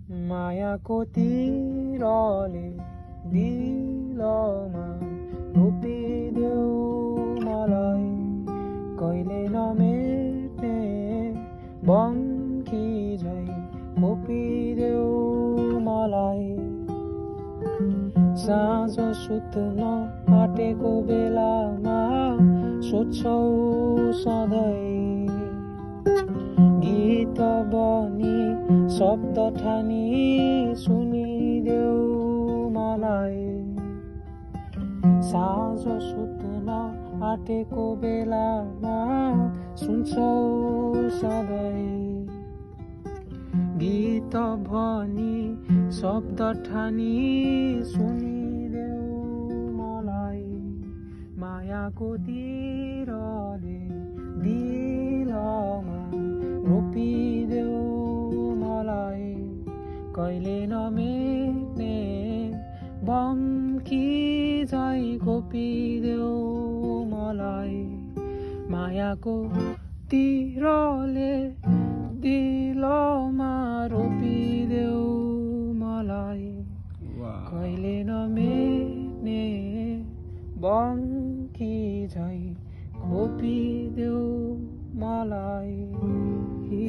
मायाको तिरले दिलमा रोपिदेऊ मलाई कहिले नमेट्ने बङ्की झै खोपिदेऊ मलाई साँझ सुत्न आँटेको बेलामा सोध्छौ सधैँ गीत बनी शब्द ठानी सुनिदेऊ मलाई साँझ सुत्न आँटेको बेलामा सुन्छौ सधैँ गीत भनी शब्द ठानी सुनिदेऊ मलाई मायाको तिरले दिलमा रोपिदेऊ मलाई कहिले नमेट्ने बङ्की झै खोपिदेऊ मलाई मायाको तिरले दिलमा रोपिदेऊ मलाई कहिले नमेट्ने बङ्की झै खोपिदेऊ मलाई